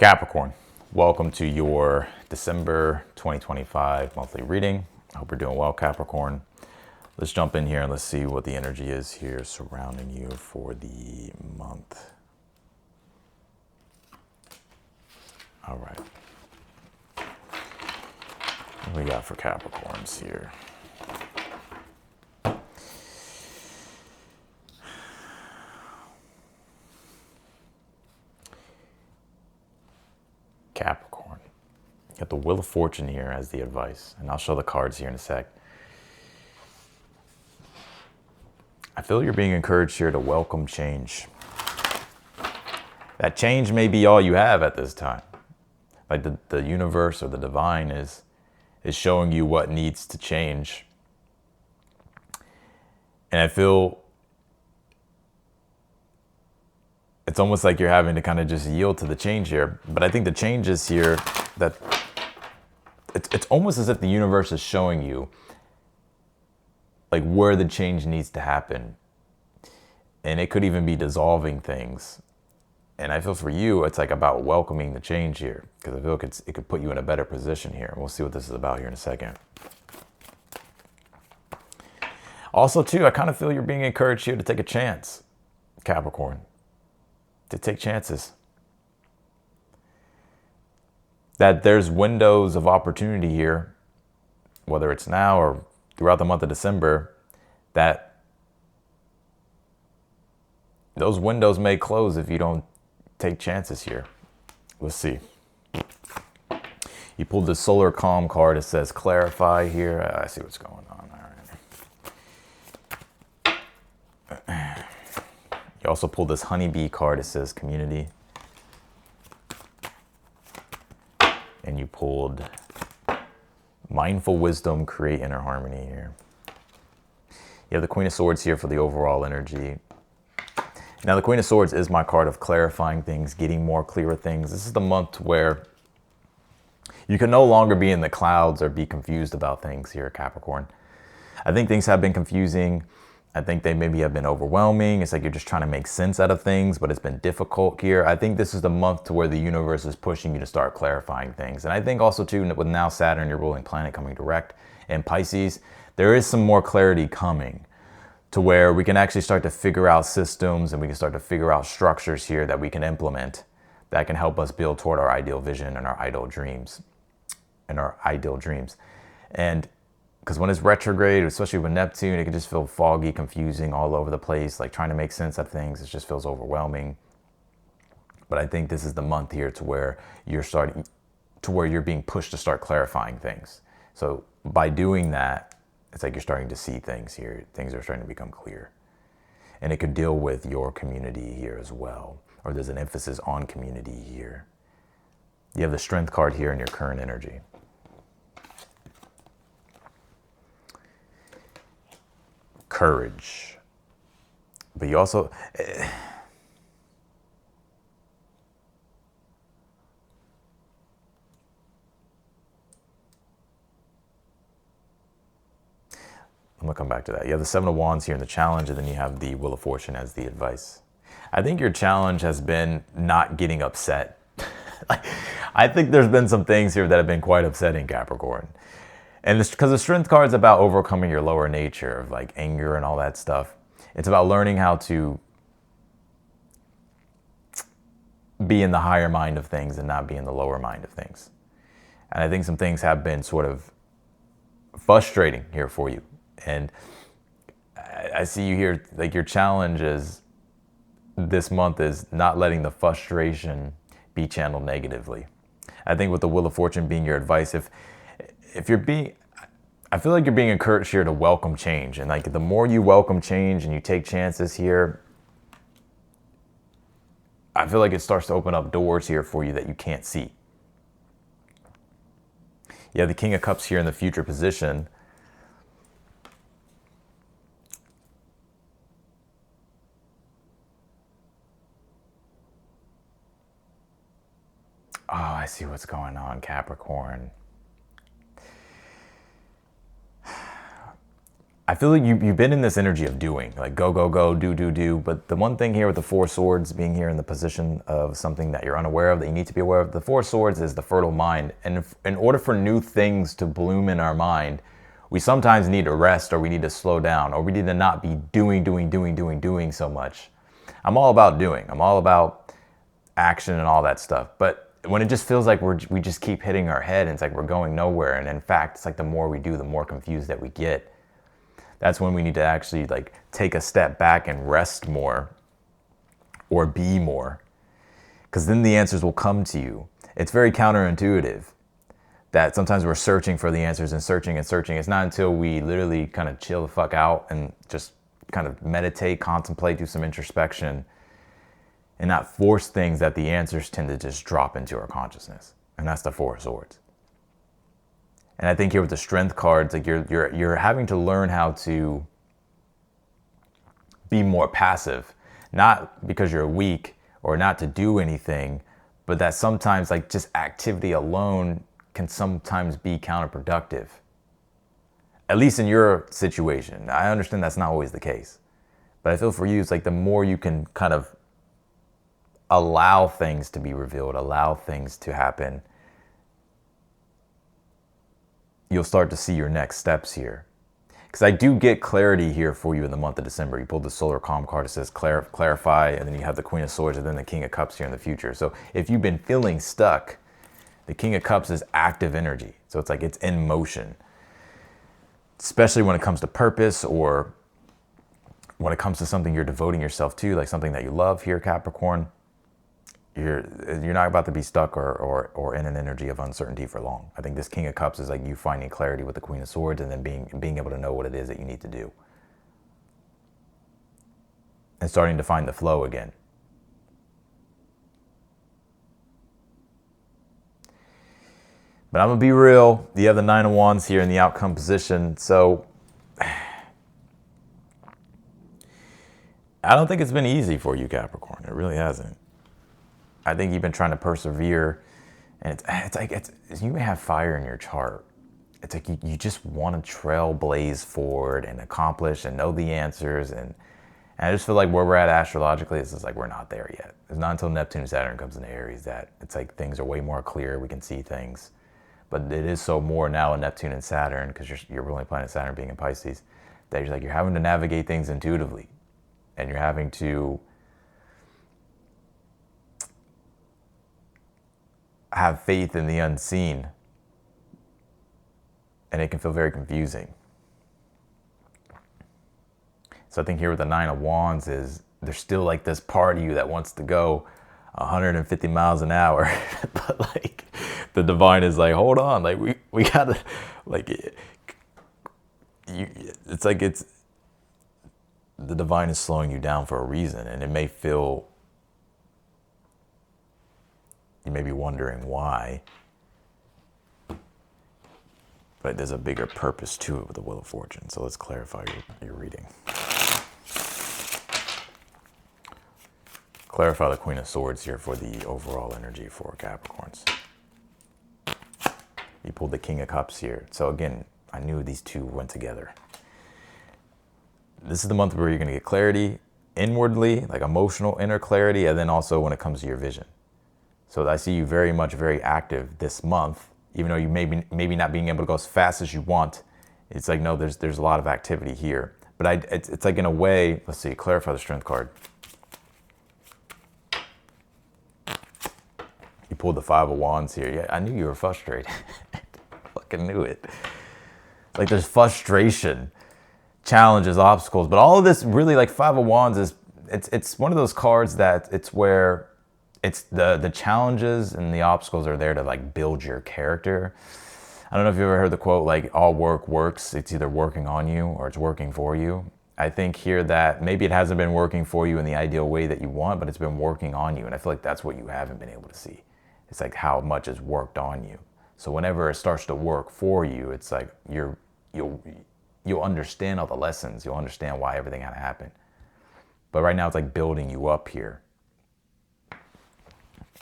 Capricorn, welcome to your December 2025 monthly reading. I hope you're doing well, Capricorn. Let's jump in here and let's see what the energy is here surrounding you for the month. All right. What we got for Capricorns here? Capricorn. You got the Wheel of Fortune here as the advice, and I'll show the cards here in a sec. I feel you're being encouraged here to welcome change. That change may be all you have at this time. Like the universe or the divine is showing you what needs to change. And I feel it's almost like you're having to kind of just yield to the change here. But I think the change is here that it's almost as if the universe is showing you like where the change needs to happen. And it could even be dissolving things. And I feel for you, it's like about welcoming the change here, because I feel like it could put you in a better position here. We'll see what this is about here in a second. Also, too, I kind of feel you're being encouraged here to take a chance, Capricorn, to take chances. That there's windows of opportunity here, whether it's now or throughout the month of December, that those windows may close if you don't take chances here. Let's see. You pulled the Solar Calm card. It says clarify here. I see what's going on. All right. You also pulled this Honeybee card. It says community. And you pulled Mindful Wisdom, create inner harmony here. You have the Queen of Swords here for the overall energy. Now, the Queen of Swords is my card of clarifying things, getting more clearer things. This is the month where you can no longer be in the clouds or be confused about things here, Capricorn. I think things have been confusing. I think they maybe have been overwhelming. It's like you're just trying to make sense out of things, but it's been difficult here. I think this is the month to where the universe is pushing you to start clarifying things. And I think also, too, with now Saturn, your ruling planet, coming direct in Pisces, there is some more clarity coming, to where we can actually start to figure out systems and we can start to figure out structures here that we can implement that can help us build toward our ideal vision and our ideal dreams. And because when it's retrograde, especially with Neptune, it can just feel foggy, confusing, all over the place, like trying to make sense of things. It just feels overwhelming. But I think this is the month here to where you're being pushed to start clarifying things. So by doing that, it's like you're starting to see things here. Things are starting to become clear. And it could deal with your community here as well. Or there's an emphasis on community here. You have the Strength card here in your current energy. Courage. But you also... I'm going to come back to that. You have the Seven of Wands here in the challenge, and then you have the Wheel of Fortune as the advice. I think your challenge has been not getting upset. I think there's been some things here that have been quite upsetting, Capricorn. And because the Strength card is about overcoming your lower nature of like anger and all that stuff. It's about learning how to be in the higher mind of things and not be in the lower mind of things. And I think some things have been sort of frustrating here for you. And I see you here, like your challenge is this month is not letting the frustration be channeled negatively. I think with the Wheel of Fortune being your advice, if you're being, I feel like you're being encouraged here to welcome change. And like the more you welcome change and you take chances here, I feel like it starts to open up doors here for you that you can't see. You have the King of Cups here in the future position. Oh, I see what's going on, Capricorn. I feel like you've been in this energy of doing, like go, go, go, do. But the one thing here with the Four Swords being here in the position of something that you're unaware of, that you need to be aware of, the Four Swords is the fertile mind. And in order for new things to bloom in our mind, we sometimes need to rest, or we need to slow down, or we need to not be doing so much. I'm all about doing. I'm all about action and all that stuff. But when it just feels like we just keep hitting our head, and it's like we're going nowhere. And in fact, it's like the more we do, the more confused that we get. That's when we need to actually like take a step back and rest more, or be more, because then the answers will come to you. It's very counterintuitive that sometimes we're searching for the answers and searching. It's not until we literally kind of chill the fuck out and just kind of meditate, contemplate, do some introspection, and not force things, that the answers tend to just drop into our consciousness. And that's the Four of Swords. And I think here with the Strength cards, like you're having to learn how to be more passive, not because you're weak or not to do anything, but that sometimes like just activity alone can sometimes be counterproductive. At least in your situation. I understand that's not always the case, but I feel for you, it's like the more you can kind of allow things to be revealed, allow things to happen, you'll start to see your next steps here. Because I do get clarity here for you in the month of December. You pulled the Solar Calm card. It says clarify, and then you have the Queen of Swords, and then the King of Cups here in the future. So if you've been feeling stuck, the King of Cups is active energy. So it's like it's in motion. Especially when it comes to purpose, or when it comes to something you're devoting yourself to, like something that you love here, Capricorn. You're not about to be stuck or in an energy of uncertainty for long. I think this King of Cups is like you finding clarity with the Queen of Swords, and then being able to know what it is that you need to do. And starting to find the flow again. But I'm going to be real. You have the Nine of Wands here in the outcome position. So I don't think it's been easy for you, Capricorn. It really hasn't. I think you've been trying to persevere, and it's like you may have fire in your chart. It's like you just want to trailblaze forward and accomplish and know the answers, and I just feel like where we're at astrologically, it's just like we're not there yet. It's not until Neptune and Saturn comes into Aries that it's like things are way more clear. We can see things, but it is so more now in Neptune and Saturn, because your ruling planet Saturn being in Pisces, that you're having to navigate things intuitively, and you're having to have faith in the unseen, and it can feel very confusing. So I think here with the Nine of Wands is there's still like this part of you that wants to go 150 miles an hour, but like the divine is like, hold on, like we gotta, like it's like the divine is slowing you down for a reason, and it may feel, you may be wondering why, but there's a bigger purpose to it with the Wheel of Fortune. So let's clarify your reading. Clarify the Queen of Swords here for the overall energy for Capricorns. You pulled the King of Cups here. So again, I knew these two went together. This is the month where you're going to get clarity inwardly, like emotional inner clarity, and then also when it comes to your vision. So I see you very active this month, even though you maybe not being able to go as fast as you want. It's like, no, there's a lot of activity here. But it's like in a way, let's see, clarify the Strength card. You pulled the Five of Wands here. Yeah, I knew you were frustrated. Fucking knew it. Like there's frustration, challenges, obstacles, but all of this really, like Five of Wands is, it's one of those cards that it's where it's the challenges and the obstacles are there to like build your character. I don't know if you've ever heard the quote, like all work works. It's either working on you or it's working for you. I think here that maybe it hasn't been working for you in the ideal way that you want, but it's been working on you. And I feel like that's what you haven't been able to see. It's like how much is worked on you. So whenever it starts to work for you, it's like you'll understand all the lessons. You'll understand why everything had to happen. But right now it's like building you up here.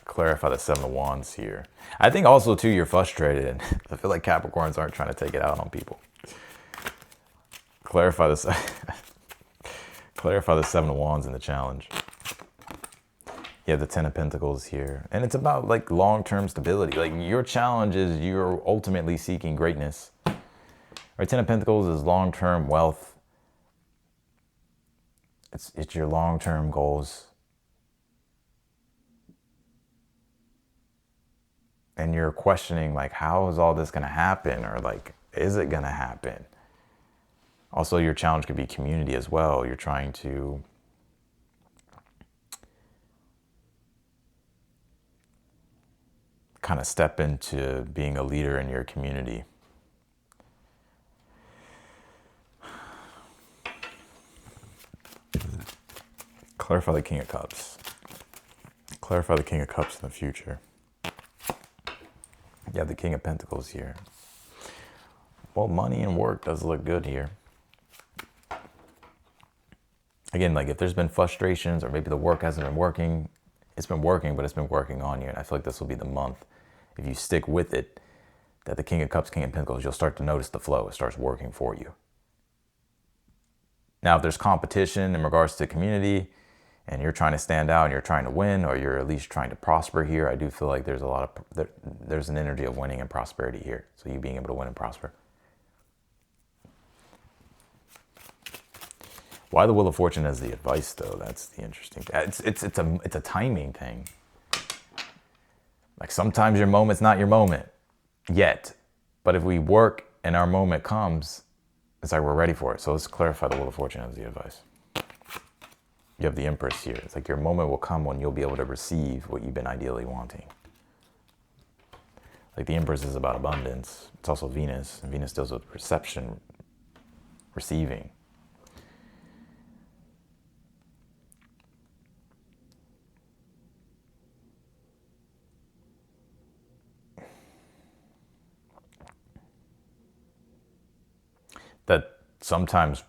Clarify the Seven of Wands here. I think also too, you're frustrated. I feel like Capricorns aren't trying to take it out on people. Clarify this. Clarify the Seven of Wands in the challenge. You have the Ten of Pentacles here. And it's about like long-term stability. Like your challenge is you're ultimately seeking greatness. Right? Ten of Pentacles is long-term wealth. It's your long-term goals. And you're questioning like, how is all this going to happen? Or like, is it going to happen? Also, your challenge could be community as well. You're trying to kind of step into being a leader in your community. Clarify the King of Cups. Clarify the King of Cups in the future. You have the King of Pentacles here. Well, money and work does look good here. Again, like if there's been frustrations or maybe the work hasn't been working, it's been working, but it's been working on you. And I feel like this will be the month, if you stick with it, that the King of Cups, King of Pentacles, you'll start to notice the flow. It starts working for you. Now, if there's competition in regards to community and you're trying to stand out and you're trying to win, or you're at least trying to prosper here, I do feel like there's there's an energy of winning and prosperity here. So you being able to win and prosper. Why the Wheel of Fortune as the advice, though? That's the interesting thing. It's a timing thing. Like sometimes your moment's not your moment yet, but if we work and our moment comes, it's like we're ready for it. So let's clarify the Wheel of Fortune as the advice. You have the Empress here. It's like your moment will come when you'll be able to receive what you've been ideally wanting. Like the Empress is about abundance. It's also Venus, and Venus deals with perception, receiving. That sometimes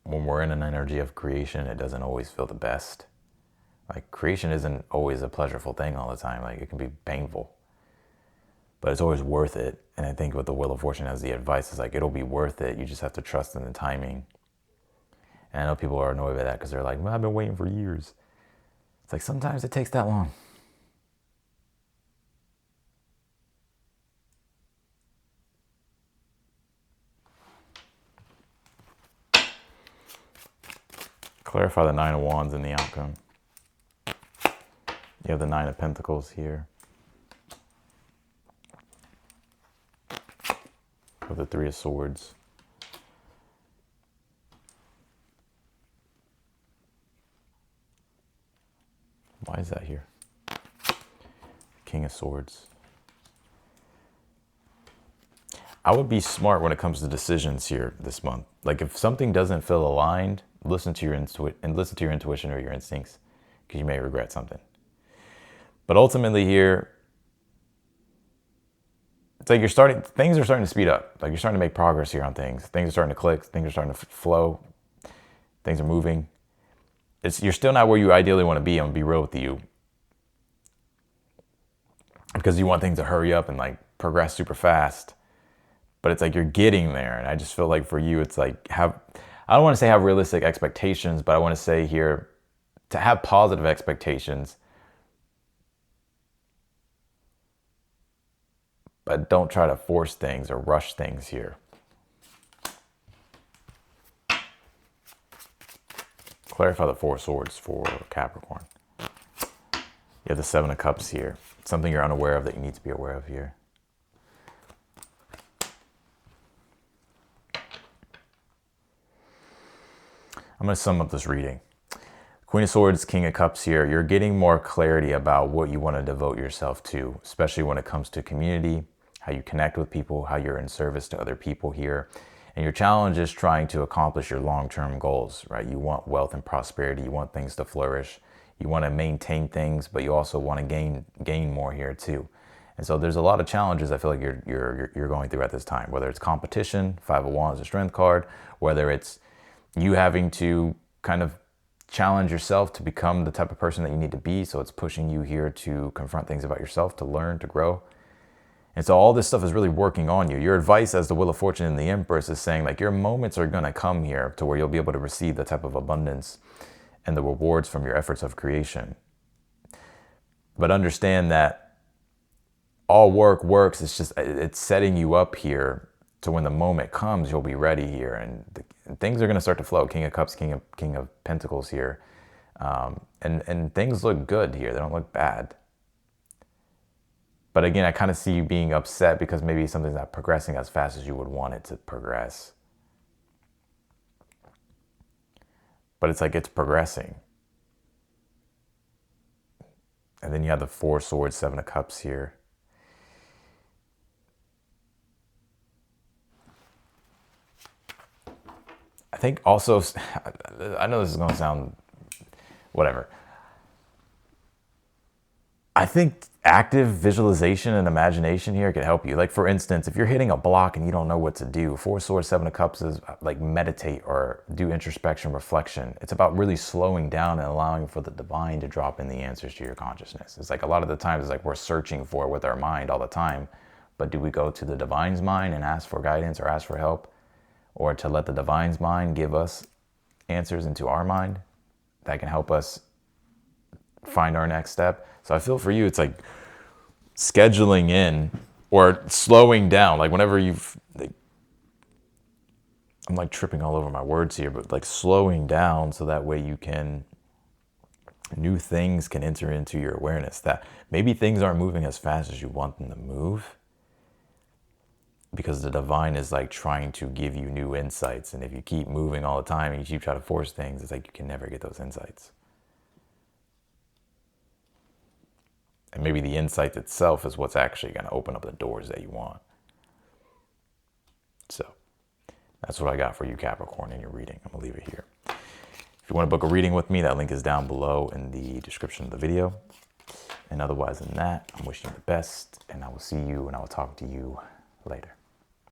when we're in an energy of creation, it doesn't always feel the best. Like creation isn't always a pleasurable thing all the time. Like it can be painful, but it's always worth it. And I think with the Wheel of Fortune as the advice is like, it'll be worth it. You just have to trust in the timing. And I know people are annoyed by that because they're like, well, I've been waiting for years. It's like, sometimes it takes that long. Clarify the Nine of Wands in the outcome. You have the Nine of Pentacles here. With the Three of Swords. Why is that here? King of Swords. I would be smart when it comes to decisions here this month. Like if something doesn't feel aligned, listen to your intuition or your instincts, because you may regret something. But ultimately here, it's like things are starting to speed up. Like you're starting to make progress here on things. Things are starting to click. Things are starting to flow. Things are moving. You're still not where you ideally want to be. I'm gonna be real with you, because you want things to hurry up and like progress super fast. But it's like you're getting there. And I just feel like for you, it's like I don't want to say have realistic expectations, but I want to say here to have positive expectations. But don't try to force things or rush things here. Clarify the Four of Swords for Capricorn. You have the Seven of Cups here. Something you're unaware of that you need to be aware of here. I'm going to sum up this reading. Queen of Swords, King of Cups here. You're getting more clarity about what you want to devote yourself to, especially when it comes to community, how you connect with people, how you're in service to other people here. And your challenge is trying to accomplish your long-term goals, right? You want wealth and prosperity. You want things to flourish. You want to maintain things, but you also want to gain more here too. And so there's a lot of challenges I feel like you're going through at this time, whether it's competition, Five of Wands, a strength card, whether it's you having to kind of challenge yourself to become the type of person that you need to be. So it's pushing you here to confront things about yourself, to learn, to grow. And so all this stuff is really working on you. Your advice as the Wheel of Fortune and the Empress is saying like your moments are going to come here to where you'll be able to receive the type of abundance and the rewards from your efforts of creation. But understand that all work works. It's just, it's setting you up here to when the moment comes, you'll be ready here. And things are going to start to flow. King of Cups, King of Pentacles here. And things look good here. They don't look bad. But again, I kind of see you being upset because maybe something's not progressing as fast as you would want it to progress. But it's like it's progressing. And then you have the 4 Swords, 7 of Cups here. I think also, I know this is going to sound whatever. I think active visualization and imagination here could help you. Like for instance, if you're hitting a block and you don't know what to do, 4 Swords, 7 of Cups is like meditate or do introspection, reflection. It's about really slowing down and allowing for the divine to drop in the answers to your consciousness. It's like a lot of the times it's like we're searching for it with our mind all the time, but do we go to the divine's mind and ask for guidance or ask for help? Or to let the divine's mind give us answers into our mind that can help us find our next step. So I feel for you, it's like scheduling in or slowing down. Like whenever I'm like tripping all over my words here, but like slowing down so that way new things can enter into your awareness. That maybe things aren't moving as fast as you want them to move, because the divine is like trying to give you new insights. And if you keep moving all the time and you keep trying to force things, it's like you can never get those insights. And maybe the insight itself is what's actually going to open up the doors that you want. So that's what I got for you, Capricorn, in your reading. I'm going to leave it here. If you want to book a reading with me, that link is down below in the description of the video. And otherwise than that, I'm wishing you the best, and I will see you and I will talk to you later.